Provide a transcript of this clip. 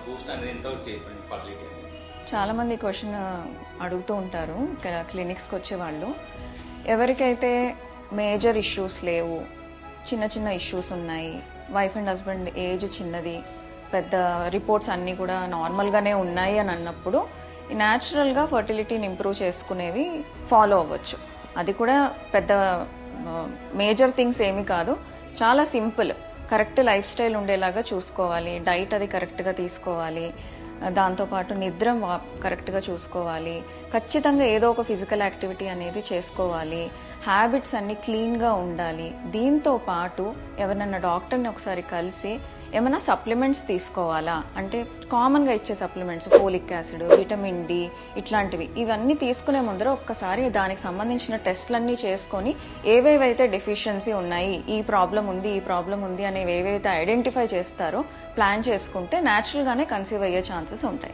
Boost అనేది ఎంతవరకు చేస్తుంది ఫర్టిలిటీ అనేది? చాలా మంది క్వశ్చన్ అడుగుతూ ఉంటారు క్లినిక్స్కి వచ్చే వాళ్ళు. ఎవరికైతే మేజర్ ఇష్యూస్ లేవు, చిన్న చిన్న ఇష్యూస్ ఉన్నాయి, వైఫ్ అండ్ హస్బెండ్ ఏజ్ చిన్నది, పెద్ద రిపోర్ట్స్ అన్నీ కూడా నార్మల్గానే ఉన్నాయి అని అన్నప్పుడు న్యాచురల్గా ఫర్టిలిటీని ఇంప్రూవ్ చేసుకునేవి ఫాలో అవ్వచ్చు. అది కూడా పెద్ద మేజర్ థింగ్స్ ఏమీ కాదు, చాలా సింపుల్. కరెక్ట్ లైఫ్ స్టైల్ ఉండేలాగా చూసుకోవాలి, డైట్ అది కరెక్ట్గా తీసుకోవాలి, దాంతోపాటు నిద్ర కరెక్ట్గా చూసుకోవాలి, ఖచ్చితంగా ఏదో ఒక ఫిజికల్ యాక్టివిటీ అనేది చేసుకోవాలి, హ్యాబిట్స్ అన్ని క్లీన్గా ఉండాలి. దీంతో పాటు ఎవరైనా డాక్టర్ని ఒకసారి కలిసి ఏమైనా సప్లిమెంట్స్ తీసుకోవాలా అంటే కామన్గా ఇచ్చే supplements, folic acid, vitamin D ఇట్లాంటివి, ఇవన్నీ తీసుకునే ముందర ఒక్కసారి దానికి సంబంధించిన టెస్ట్లన్నీ చేసుకొని ఏవేవైతే డెఫిషియన్సీ ఉన్నాయి, ఈ ప్రాబ్లం ఉంది అనేవి ఏవైతే ఐడెంటిఫై చేస్తారో ప్లాన్ చేసుకుంటే న్యాచురల్గానే కన్సీవ్ అయ్యే ఛాన్సెస్ ఉంటాయి.